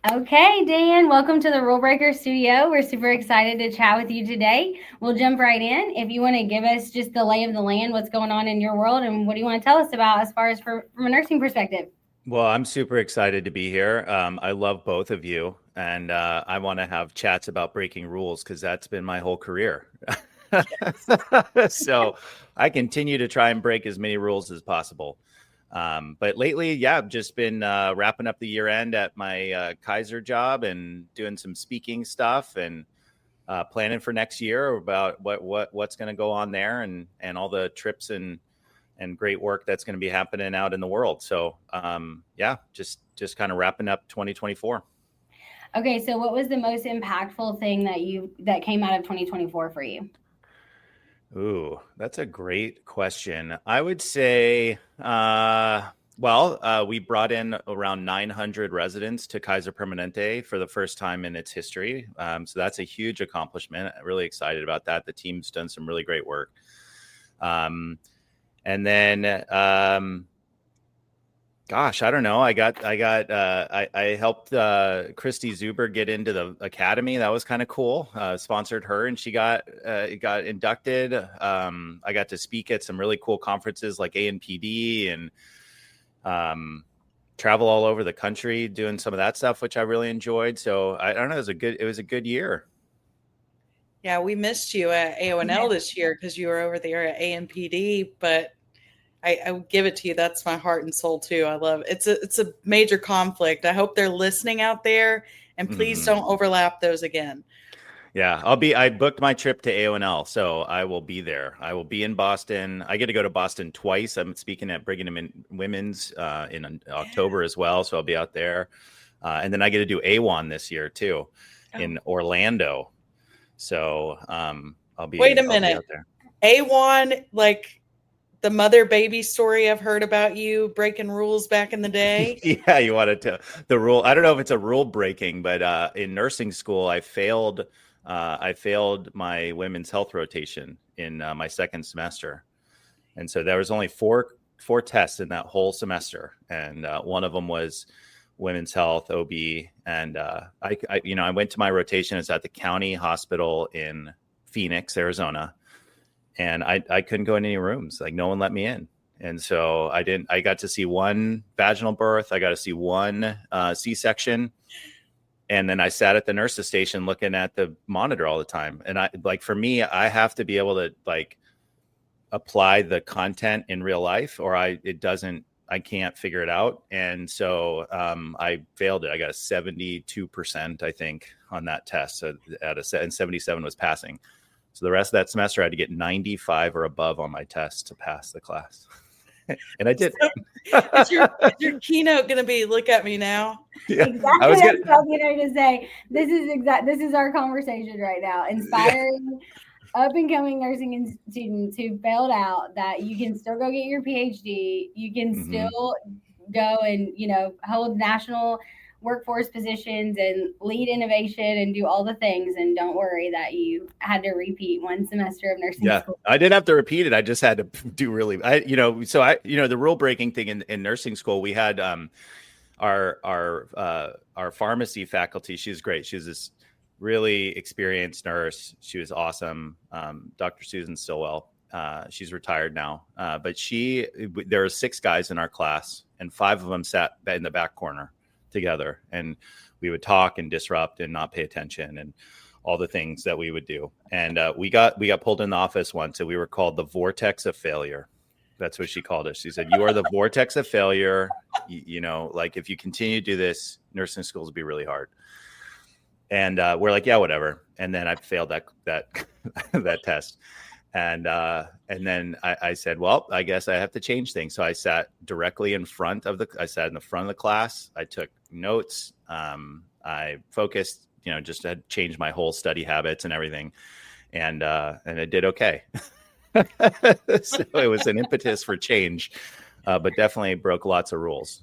Okay, Dan, welcome to the Rule Breaker Studio. We're super excited to chat with you today. We'll jump right in. If you want to give us just the lay of the land, what's going on in your world, and what do you want to tell us about as far as from a nursing perspective? Well, I'm super excited to be here. I love both of you, and I want to have chats about breaking rules because that's been my whole career. So I continue to try and break as many rules as possible. But lately, yeah, I've just been wrapping up the year end at my Kaiser job and doing some speaking stuff and planning for next year about what's going to go on there and all the trips and great work that's going to be happening out in the world. So yeah, just kind of wrapping up 2024. Okay, so what was the most impactful thing that came out of 2024 for you? Ooh, that's a great question. I would say, we brought in around 900 residents to Kaiser Permanente for the first time in its history. So that's a huge accomplishment. I'm really excited about that. The team's done some really great work. And then gosh, I don't know. I helped Christy Zuber get into the academy. That was kind of cool. Sponsored her, and she got inducted. I got to speak at some really cool conferences like ANPD and travel all over the country doing some of that stuff, which I really enjoyed. So I don't know. It was a good year. Yeah, we missed you at AONL this year because you were over there at ANPD, but I would give it to you. That's my heart and soul too. I love it. It's a major conflict. I hope they're listening out there, and please don't overlap those again. Yeah, I booked my trip to AONL, so I will be there. I will be in Boston. I get to go to Boston twice. I'm speaking at Brigham and Women's in October as well, so I'll be out there. And then I get to do AWON this year too in Orlando. So I'll be Wait a I'll be minute. out there. AWON, like the mother baby story I've heard about you breaking rules back in the day. Yeah, you wanted to the rule. I don't know if it's a rule breaking, but in nursing school, I failed my women's health rotation in my second semester, and so there was only four tests in that whole semester, and one of them was women's health OB, and I went to my rotation. It's at the county hospital in Phoenix, Arizona, and I couldn't go in any rooms. Like no one let me in. And so I got to see one vaginal birth. I got to see one C-section. And then I sat at the nurse's station looking at the monitor all the time. And for me, I have to be able to apply the content in real life or I can't figure it out. And so I failed it. I got a 72%, I think, on that test. So and 77 was passing. So the rest of that semester, I had to get 95 or above on my test to pass the class. And I did. Is your keynote going to be "Look at me now"? Yeah, exactly. What I was going to say. This is our conversation right now. Inspiring up and coming nursing students who failed out that you can still go get your PhD. You can still go and hold national workforce positions and lead innovation and do all the things, and don't worry that you had to repeat one semester of nursing school. I didn't have to repeat it. I just had to do the rule breaking thing in nursing school. We had our pharmacy faculty. She's great. She's this really experienced nurse. She was awesome. Dr. Susan Stillwell. She's retired now, but there were 6 guys in our class, and 5 of them sat in the back corner together, and we would talk and disrupt and not pay attention and all the things that we would do. And we got pulled in the office once, and we were called the vortex of failure. That's what she called us. She said, "You are the vortex of failure. If you continue to do this, nursing schools will be really hard." And we're like, "Yeah, whatever." And then I failed that that test. And then I said, well, I guess I have to change things. So I sat directly in front of the class. I took notes. I focused, just to change my whole study habits and everything. And I did okay. So it was an impetus for change, but definitely broke lots of rules.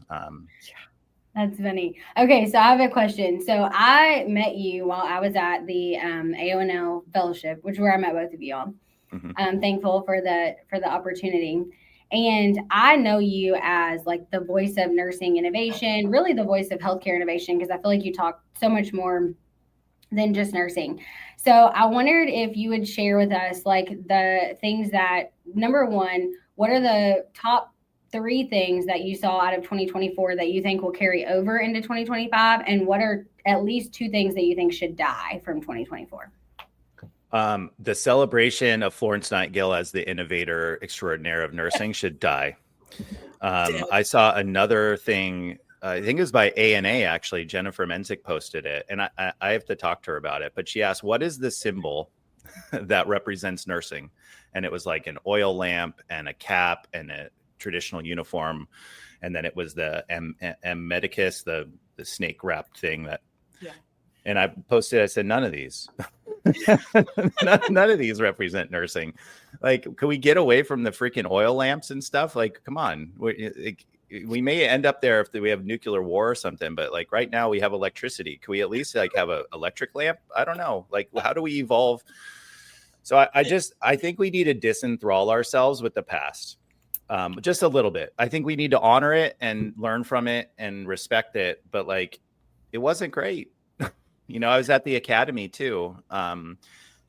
That's funny. Okay, so I have a question. So I met you while I was at the AONL fellowship, which is where I met both of you all. I'm thankful for the opportunity. And I know you as like the voice of nursing innovation, really the voice of healthcare innovation, because I feel like you talk so much more than just nursing. So I wondered if you would share with us like the things that, number one, what are the top three things that you saw out of 2024 that you think will carry over into 2025? And what are at least two things that you think should die from 2024? The celebration of Florence Nightingale as the innovator extraordinaire of nursing should die. I saw another thing, I think it was by ANA, actually. Jennifer Menzik posted it, and I have to talk to her about it. But she asked, what is the symbol that represents nursing? And it was like an oil lamp and a cap and a traditional uniform. And then it was the M medicus, the snake wrapped thing that. Yeah. And I posted, I said, none of these. none of these represent nursing. Like, can we get away from the freaking oil lamps and stuff? Like, come on. We may end up there if we have nuclear war or something, but like right now we have electricity. Can we at least like have an electric lamp? I don't know. Like, how do we evolve? So I think we need to disenthrall ourselves with the past. Just a little bit. I think we need to honor it and learn from it and respect it. But like, it wasn't great. You know, I was at the Academy too, and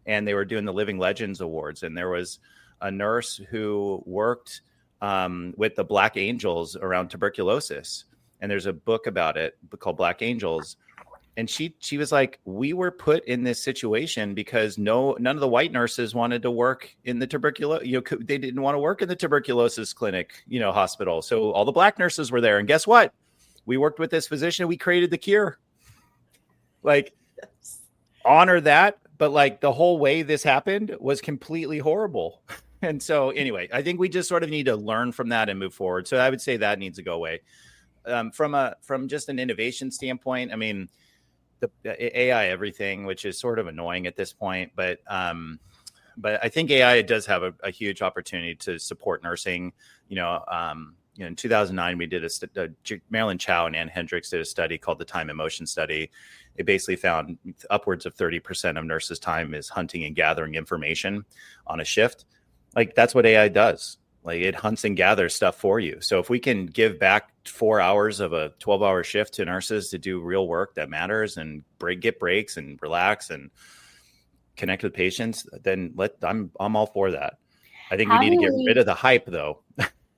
they were doing the Living Legends Awards, and there was a nurse who worked with the Black Angels around tuberculosis, and there's a book about it called Black Angels, and she was like, we were put in this situation because none of the white nurses wanted to work in the tuberculosis. They didn't want to work in the tuberculosis clinic, hospital. So all the Black nurses were there, and guess what? We worked with this physician. We created the cure. Like, honor that, but like the whole way this happened was completely horrible. And so anyway, I think we just sort of need to learn from that and move forward. So I would say that needs to go away. From just an innovation standpoint, I mean, the AI everything, which is sort of annoying at this point, but I think AI does have a huge opportunity to support nursing. In 2009, we did Marilyn Chow and Ann Hendricks did a study called the Time and Motion Study. It basically found upwards of 30% of nurses' time is hunting and gathering information on a shift. Like, that's what AI does. Like, it hunts and gathers stuff for you. So if we can give back 4 hours of a 12-hour shift to nurses to do real work that matters and get breaks and relax and connect with patients, then I'm all for that. I think we need to get rid of the hype, though.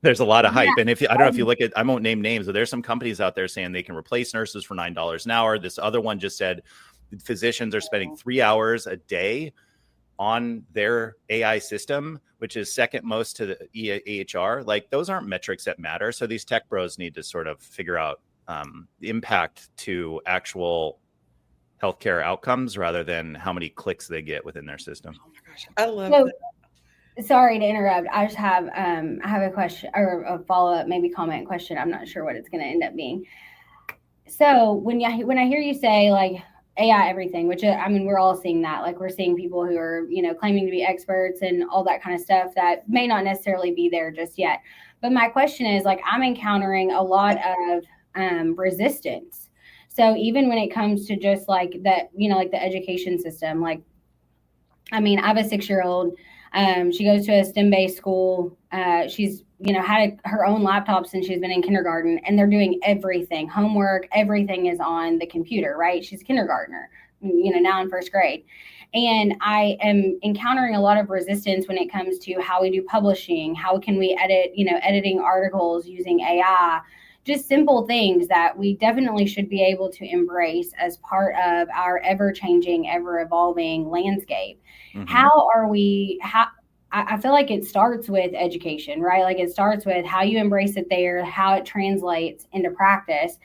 There's a lot of hype. And I don't know if you look at, I won't name names, but there's some companies out there saying they can replace nurses for $9 an hour. This other one just said physicians are spending 3 hours a day on their AI system, which is second most to the EHR. Like, those aren't metrics that matter. So these tech bros need to sort of figure out the impact to actual healthcare outcomes rather than how many clicks they get within their system. Oh my gosh, I love that. Sorry to interrupt. I just have I have a question or a follow-up, maybe comment question. I'm not sure what it's going to end up being. So when I hear you say like AI everything, which I mean, we're all seeing that. Like, we're seeing people who are, claiming to be experts and all that kind of stuff that may not necessarily be there just yet. But my question is, like, I'm encountering a lot of resistance. So even when it comes to just like that, like the education system, like, I mean, I have a 6-year-old. She goes to a STEM-based school. She's, had her own laptop since she's been in kindergarten, and they're doing everything, homework, everything is on the computer, right? She's a kindergartner, now in first grade. And I am encountering a lot of resistance when it comes to how we do publishing, how can we edit, editing articles using AI, just simple things that we definitely should be able to embrace as part of our ever-changing, ever-evolving landscape. Mm-hmm. I feel like it starts with education, right? Like, it starts with how you embrace it there, how it translates into practice.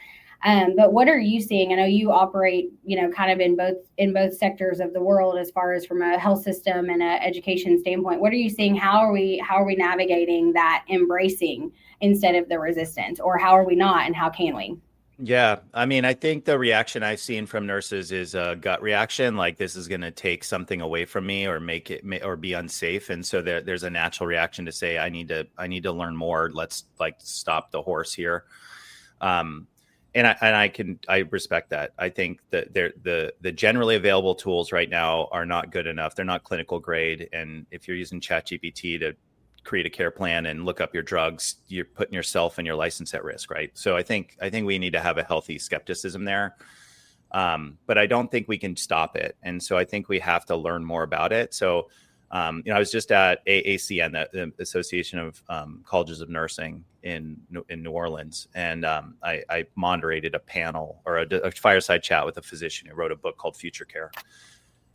But what are you seeing? I know you operate, kind of in both sectors of the world as far as from a health system and an education standpoint. What are you seeing? How are we navigating that embracing instead of the resistance, or how are we not, and how can we? Yeah. I mean, I think the reaction I've seen from nurses is a gut reaction. Like, this is going to take something away from me or make it or be unsafe. And so there's a natural reaction to say, I need to learn more. Let's stop the horse here. And I respect that. I think that the generally available tools right now are not good enough. They're not clinical grade. And if you're using ChatGPT to create a care plan and look up your drugs, you're putting yourself and your license at risk, right? So I think we need to have a healthy skepticism there. But I don't think we can stop it. And so I think we have to learn more about it. So, I was just at AACN, the Association of Colleges of Nursing in New Orleans. And I moderated a panel or a fireside chat with a physician who wrote a book called Future Care.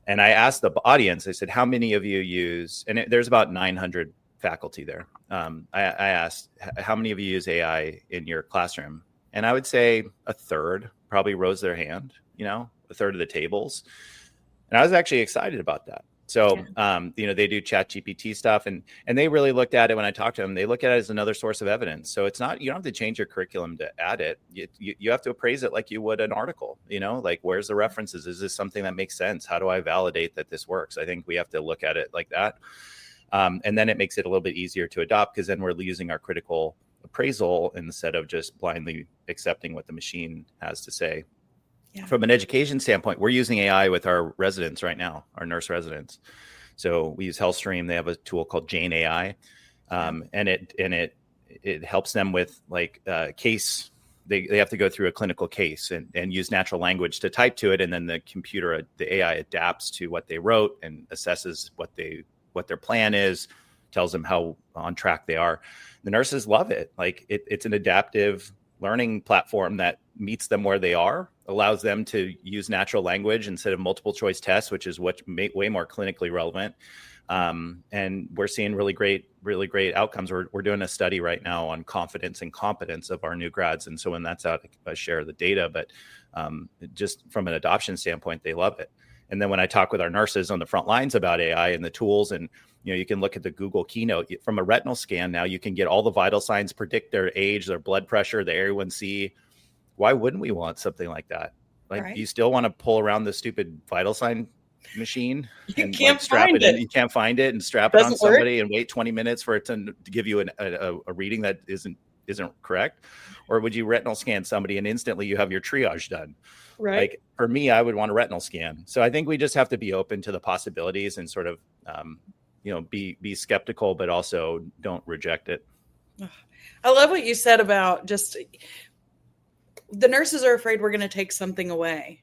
And I asked the audience, I said, how many of you use, and there's about 900 faculty there. I asked, how many of you use AI in your classroom? And I would say a third probably rose their hand, a third of the tables. And I was actually excited about that. So, they do ChatGPT stuff and they really looked at it when I talked to them. They look at it as another source of evidence. So it's not, you don't have to change your curriculum to add it. You have to appraise it like you would an article, like where's the references? Is this something that makes sense? How do I validate that this works? I think we have to look at it like that. And then it makes it a little bit easier to adopt because then we're using our critical appraisal instead of just blindly accepting what the machine has to say. Yeah. From an education standpoint, we're using AI with our residents right now, our nurse residents. So we use HealthStream. They have a tool called Jane AI, and it helps them with like case. They have to go through a clinical case and use natural language to type to it, and then the AI adapts to what they wrote and assesses what their plan is, tells them how on track they are. The nurses love it. Like it's an adaptive learning platform that meets them where they are, allows them to use natural language instead of multiple choice tests, which is way more clinically relevant. And we're seeing really great outcomes. We're doing a study right now on confidence and competence of our new grads. And so when that's out, I share the data, but just from an adoption standpoint, they love it. And then when I talk with our nurses on the front lines about AI and the tools, and you can look at the Google Keynote from a retinal scan. Now you can get all the vital signs, predict their age, their blood pressure, the A1C. Why wouldn't we want something like that? Like, right. You still want to pull around the stupid vital sign machine and strap it in. You can't find it and strap it on somebody and wait 20 minutes for it to give you a reading that isn't correct? Or would you retinal scan somebody and instantly you have your triage done? Right. Like for me, I would want a retinal scan. So I think we just have to be open to the possibilities and sort of, be skeptical, but also don't reject it. I love what you said about just the nurses are afraid we're going to take something away.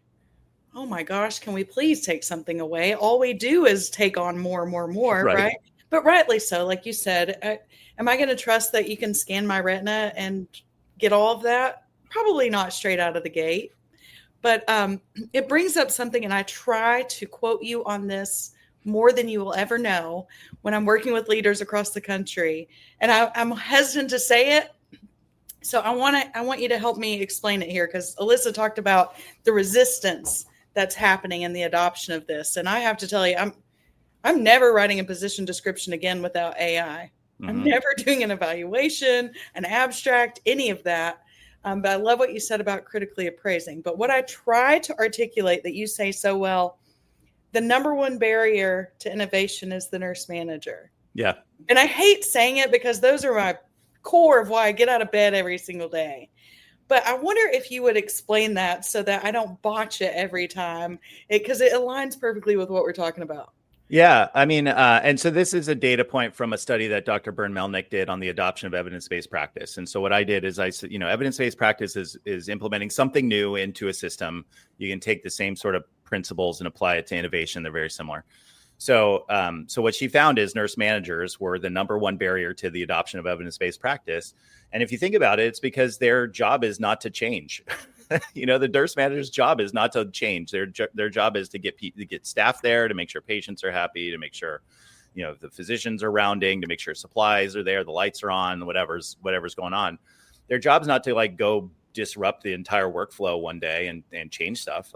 Oh my gosh, can we please take something away? All we do is take on more, right? But rightly so, like you said, am I going to trust that you can scan my retina and get all of that? Probably not straight out of the gate. But it brings up something, and I try to quote you on this more than you will ever know when I'm working with leaders across the country. And I'm hesitant to say it. So I want you to help me explain it here, because Alyssa talked about the resistance that's happening in the adoption of this. And I have to tell you, I'm never writing a position description again without AI. Mm-hmm. I'm never doing an evaluation, an abstract, any of that. But I love what you said about critically appraising. But what I try to articulate that you say so well, the number one barrier to innovation is the nurse manager. Yeah. And I hate saying it because those are my core of why I get out of bed every single day. But I wonder if you would explain that so that I don't botch it every time, because it aligns perfectly with what we're talking about. Yeah, I mean, and so this is a data point from a study that Dr. Bern Melnick did on the adoption of evidence-based practice. And so what I did is I said, evidence-based practice is implementing something new into a system. You can take the same sort of principles and apply it to innovation. They're very similar. So what she found is nurse managers were the number one barrier to the adoption of evidence-based practice. And if you think about it, it's because their job is not to change. The nurse manager's job is not to change. Their job is to get staff there, to make sure patients are happy, to make sure, the physicians are rounding, to make sure supplies are there, the lights are on, whatever's going on. Their job's not to go disrupt the entire workflow one day and change stuff.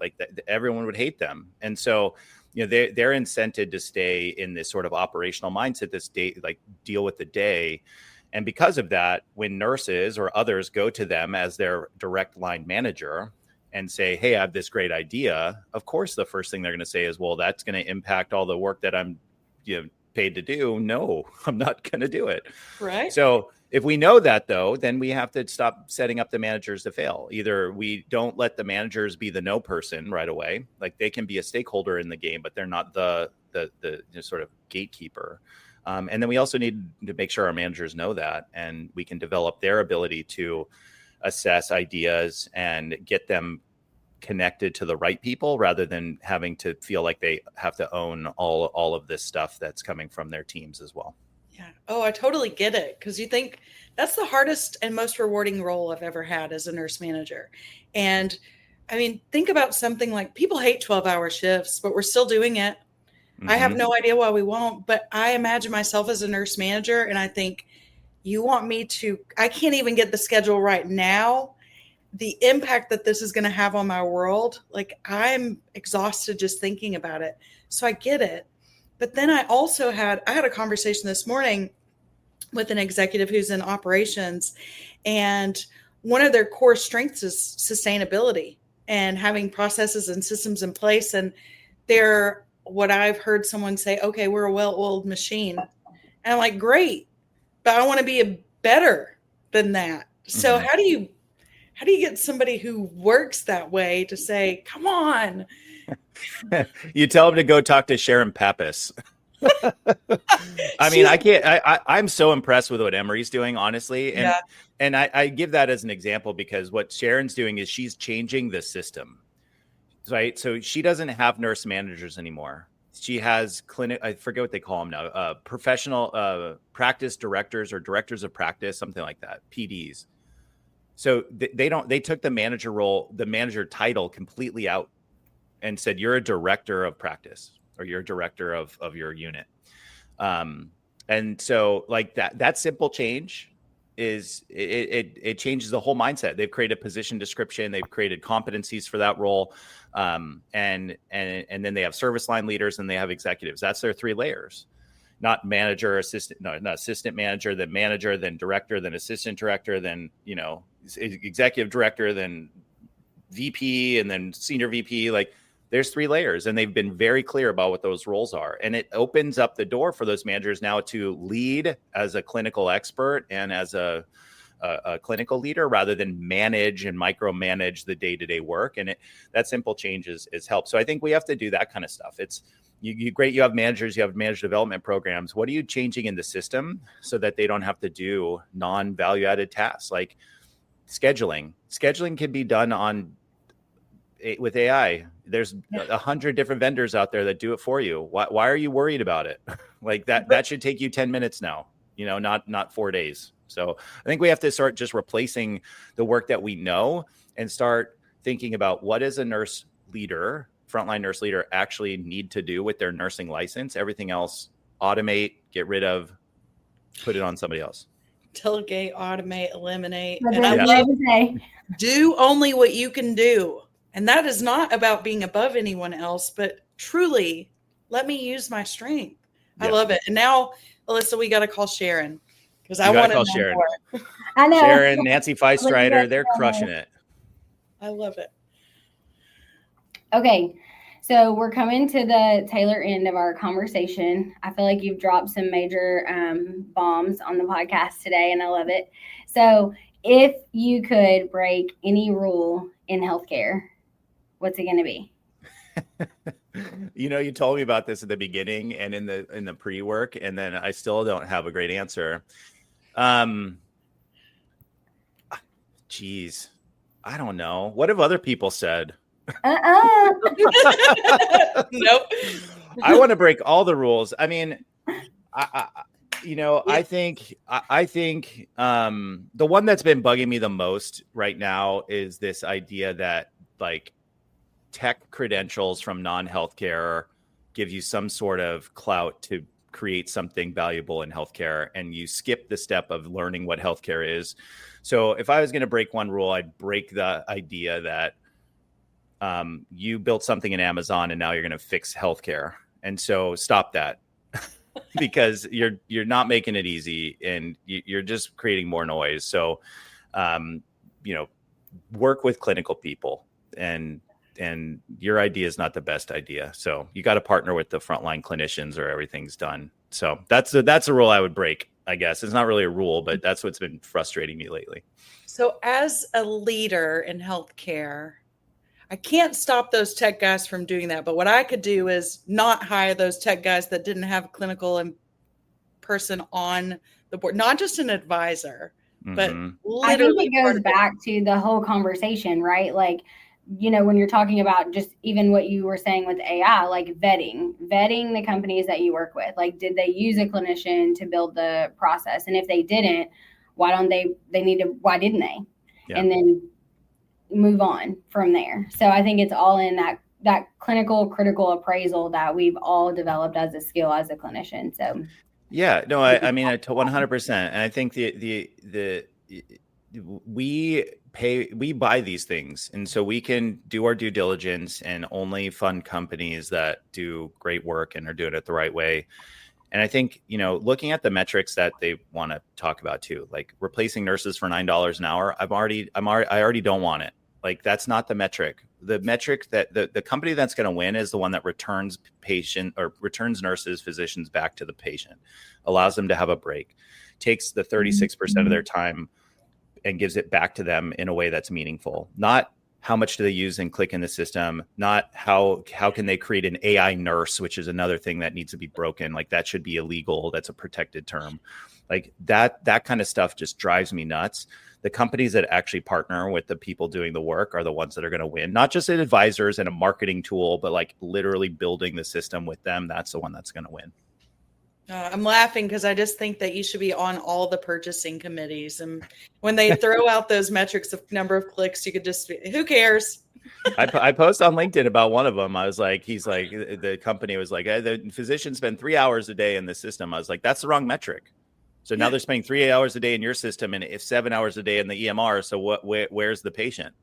Everyone would hate them. And so, they're incented to stay in this sort of operational mindset, this day, deal with the day. And because of that, when nurses or others go to them as their direct line manager and say, hey, I have this great idea, of course, the first thing they're going to say is, well, that's going to impact all the work that I'm paid to do. No, I'm not going to do it. Right. So if we know that, though, then we have to stop setting up the managers to fail. Either we don't let the managers be the no person right away. They can be a stakeholder in the game, but they're not the sort of gatekeeper. And then we also need to make sure our managers know that, and we can develop their ability to assess ideas and get them connected to the right people rather than having to feel like they have to own all of this stuff that's coming from their teams as well. Yeah. Oh, I totally get it. Because you think that's the hardest and most rewarding role I've ever had as a nurse manager. And I mean, think about something like people hate 12-hour shifts, but we're still doing it. I have no idea why we won't, but I imagine myself as a nurse manager and I think, you want me to, I can't even get the schedule right now. The impact that this is going to have on my world, like I'm exhausted just thinking about it. So I get it. But then I had a conversation this morning with an executive who's in operations, and one of their core strengths is sustainability and having processes and systems in place. And they're, what I've heard someone say, okay, we're a well-oiled machine. And I'm like, great, but I want to be better than that. So how do you get somebody who works that way to say, come on? You tell them to go talk to Sharon Pappas. I mean, I'm so impressed with what Emery's doing, honestly. And I give that as an example because what Sharon's doing is she's changing the system, right? So she doesn't have nurse managers anymore. She has I forget what they call them now, professional practice directors or directors of practice, something like that, PDs. So they took the manager role, the manager title completely out and said, you're a director of practice or you're a director of your unit. And so like that simple change is it changes the whole mindset. They've created position description. They've created competencies for that role. And then they have service line leaders and they have executives. That's their 3 layers, not manager, assistant, no, not assistant manager, then director, then assistant director, then, executive director, then VP, and then senior VP. Like there's 3 layers, and they've been very clear about what those roles are. And it opens up the door for those managers now to lead as a clinical expert and as a clinical leader rather than manage and micromanage the day-to-day work. And that simple change is help. So I think we have to do that kind of stuff. It's great. You have managers, you have manager development programs. What are you changing in the system so that they don't have to do non-value added tasks like scheduling? Scheduling can be done with AI. There's 100 different vendors out there that do it for you. Why are you worried about it? Like that should take you 10 minutes now, not 4 days. So I think we have to start just replacing the work that we know and start thinking about what is a nurse leader, frontline nurse leader, actually need to do with their nursing license. Everything else, automate, get rid of, put it on somebody else. Delegate, automate, eliminate. And I love do only what you can do. And that is not about being above anyone else, but truly let me use my strength. Yeah. I love it. And now, Alyssa, we got to call Sharon because I want to call Sharon. More. I know. Sharon, Nancy Feistreiter, they're crushing it. I love it. Okay. So we're coming to the tailor end of our conversation. I feel like you've dropped some major bombs on the podcast today, and I love it. So if you could break any rule in healthcare, what's it going to be? You told me about this at the beginning and in the pre-work, and then I still don't have a great answer. Geez, I don't know. What have other people said? Nope. I want to break all the rules. I mean, I think the one that's been bugging me the most right now is this idea that like tech credentials from non-healthcare give you some sort of clout to create something valuable in healthcare, and you skip the step of learning what healthcare is. So if I was going to break one rule, I'd break the idea that you built something in Amazon and now you're going to fix healthcare. And so stop that because you're not making it easy and you're just creating more noise. So, work with clinical people and your idea is not the best idea. So you got to partner with the frontline clinicians or everything's done. So that's a rule I would break, I guess. It's not really a rule, but that's what's been frustrating me lately. So as a leader in healthcare, I can't stop those tech guys from doing that. But what I could do is not hire those tech guys that didn't have clinical and person on the board, not just an advisor, but I think literally it goes back to the whole conversation, right? Like, when you're talking about just even what you were saying with AI, like vetting the companies that you work with. Like, did they use a clinician to build the process? And if they didn't, why didn't they? Yeah. And then move on from there. So I think it's all in that clinical critical appraisal that we've all developed as a skill as a clinician. So yeah, no, I mean, 100%. And I think we buy these things, and so we can do our due diligence and only fund companies that do great work and are doing it the right way. And I think, looking at the metrics that they want to talk about too, like replacing nurses for $9 an hour, I already don't want it. Like, that's not the metric. The metric that the company that's going to win is the one that returns nurses, physicians back to the patient, allows them to have a break, takes the 36% of their time and gives it back to them in a way that's meaningful. Not how much do they use and click in the system, not how can they create an AI nurse, which is another thing that needs to be broken. Like, that should be illegal. That's a protected term. Like, that kind of stuff just drives me nuts. The companies that actually partner with the people doing the work are the ones that are going to win, not just as advisors and a marketing tool, but like literally building the system with them. That's the one that's going to win. I'm laughing because I just think that you should be on all the purchasing committees. And when they throw out those metrics of number of clicks, you could just be, who cares? I post on LinkedIn about one of them. I was like, the company was like, the physicians spend 3 hours a day in the system. I was like, that's the wrong metric. So now they're spending 3 hours a day in your system, and if 7 hours a day in the EMR. So where's the patient?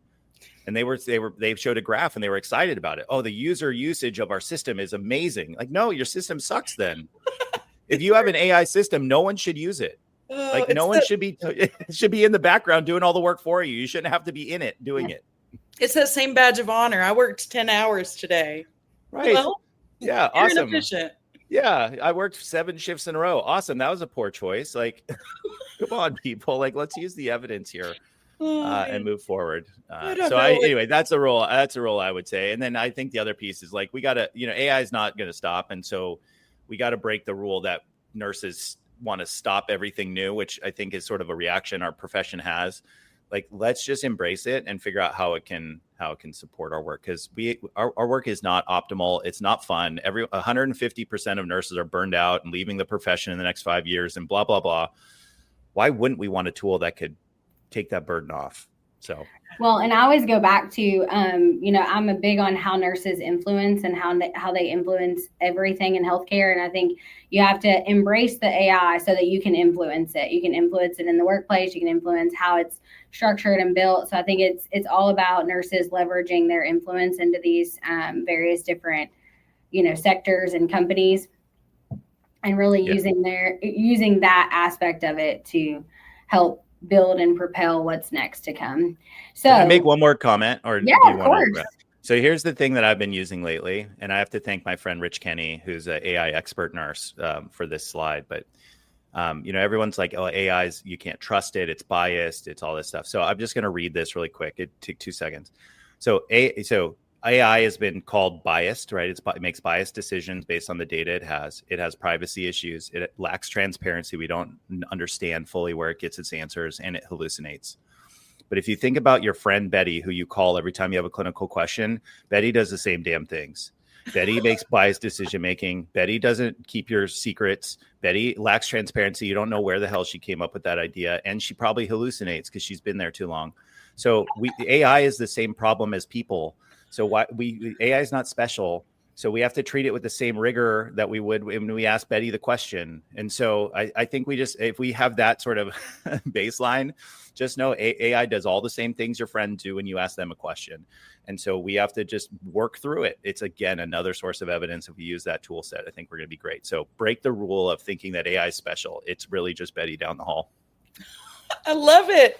And they showed a graph and they were excited about it. Oh, the user usage of our system is amazing. Like, no, your system sucks then. If you have an AI system, no one should use it. Like, no one should be in the background doing all the work for you. You shouldn't have to be in it doing it. It's that same badge of honor. I worked 10 hours today. Right. Well, yeah. Awesome. Inefficient. Yeah. I worked 7 shifts in a row. Awesome. That was a poor choice. Like, come on, people. Like, let's use the evidence here and move forward. Anyway, that's a role. That's a role I would say. And then I think the other piece is like, we got to, AI is not going to stop. And so we got to break the rule that nurses want to stop everything new, which I think is sort of a reaction our profession has. Like, let's just embrace it and figure out how it can support our work, because our work is not optimal. It's not fun. 150% of nurses are burned out and leaving the profession in the next 5 years and blah, blah, blah. Why wouldn't we want a tool that could take that burden off? So, well, and I always go back to, I'm a big on how nurses influence and how they influence everything in healthcare. And I think you have to embrace the AI so that you can influence it. You can influence it in the workplace. You can influence how it's structured and built. So I think it's all about nurses leveraging their influence into these various different, sectors and companies, and really using that aspect of it to help build and propel what's next to come. So can I make one more comment? Or yeah, of course. So here's the thing that I've been using lately, and I have to thank my friend Rich Kenny, who's an AI expert nurse, for this slide. But everyone's like, oh, AI's, you can't trust it, it's biased, it's all this stuff. So I'm just going to read this really quick. It took 2 seconds. So AI has been called biased, right? It makes biased decisions based on the data it has. It has privacy issues. It lacks transparency. We don't understand fully where it gets its answers, and it hallucinates. But if you think about your friend Betty, who you call every time you have a clinical question, Betty does the same damn things. Betty makes biased decision making. Betty doesn't keep your secrets. Betty lacks transparency. You don't know where the hell she came up with that idea, and she probably hallucinates because she's been there too long. So AI is the same problem as people. So AI is not special. So we have to treat it with the same rigor that we would when we ask Betty the question. And so I think if we have that sort of baseline, just know AI does all the same things your friends do when you ask them a question. And so we have to just work through it. It's, again, another source of evidence. If we use that tool set, I think we're going to be great. So break the rule of thinking that AI is special. It's really just Betty down the hall. I love it.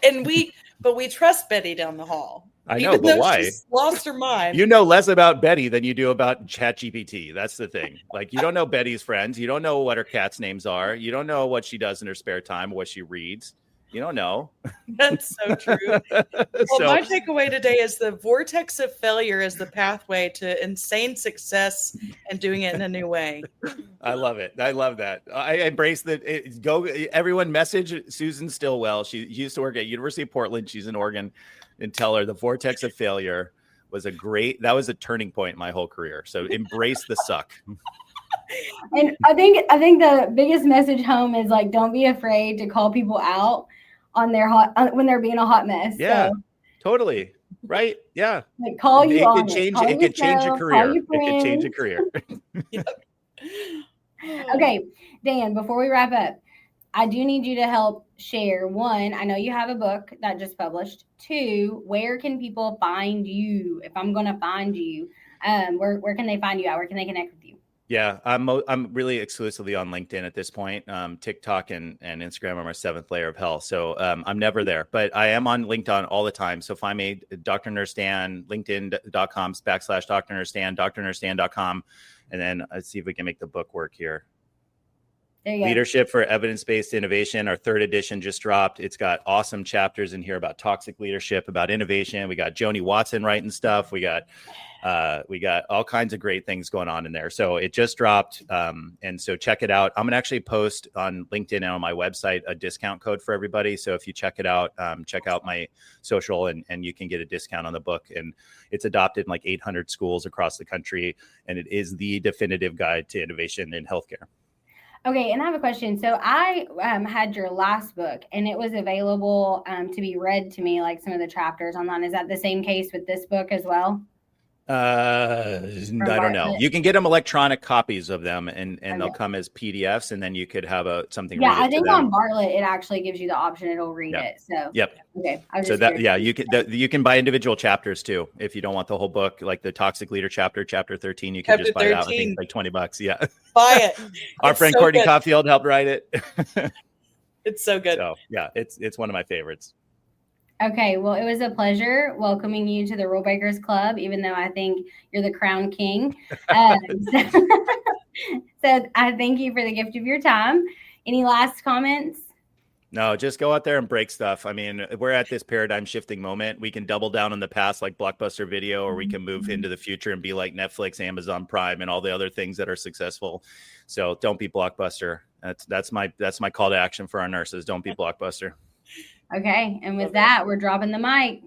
But we trust Betty down the hall. I know, but why? She's lost her mind. You know less about Betty than you do about ChatGPT. That's the thing. Like, you don't know Betty's friends. You don't know what her cat's names are. You don't know what she does in her spare time, what she reads. You don't know. That's so true. Well, my takeaway today is the vortex of failure is the pathway to insane success and doing it in a new way. I love it. I love that. I embrace that. Everyone message Susan Stillwell. She used to work at University of Portland. She's in Oregon, and tell her the vortex of failure was that was a turning point in my whole career. So embrace the suck. And I think the biggest message home is like, don't be afraid to call people out on their when they're being a hot mess. Yeah, so, totally. Right. Yeah. Like call you on it. It could change a career. It could change a career. Okay, Dan, before we wrap up, I do need you to help share. One, I know you have a book that just published. Two, where can people find you? If I'm going to find you, where can they find you at? Where can they connect with you? Yeah, I'm really exclusively on LinkedIn at this point. TikTok and Instagram are my seventh layer of hell. So I'm never there, but I am on LinkedIn all the time. So find me, Dr. Nurse Dan, linkedin.com/Dr. Nurse Dan, drnursedan.com. And then let's see if we can make the book work here. There you go. Leadership for Evidence-Based Innovation. Our third edition just dropped. It's got awesome chapters in here about toxic leadership, about innovation. We got Joni Watson writing stuff. We got all kinds of great things going on in there. So it just dropped. And so check it out. I'm going to actually post on LinkedIn and on my website a discount code for everybody. So if you check it out, check out my social and you can get a discount on the book. And it's adopted in like 800 schools across the country. And it is the definitive guide to innovation in healthcare. Okay, and I have a question. So I had your last book, and it was available to be read to me, like some of the chapters online. Is that the same case with this book as well? I don't know. You can get them electronic copies of them, and they'll come as PDFs, and then you could have something. Yeah, I think on Bartlett it actually gives you the option; it'll read it. So yep. Okay. You can buy individual chapters too if you don't want the whole book, like the toxic leader chapter 13. You can just buy that. I think like $20. Yeah, buy it. Our friend so Courtney good. Caulfield helped write it. It's so good. So yeah, it's one of my favorites. Okay, well, it was a pleasure welcoming you to the Rule Breakers Club, even though I think you're the crown king. So I thank you for the gift of your time. Any last comments? No, just go out there and break stuff. I mean, we're at this paradigm shifting moment. We can double down on the past like Blockbuster Video, or we can move into the future and be like Netflix, Amazon Prime, and all the other things that are successful. So don't be Blockbuster. That's my call to action for our nurses. Don't be Blockbuster. Okay, and with that, we're dropping the mic.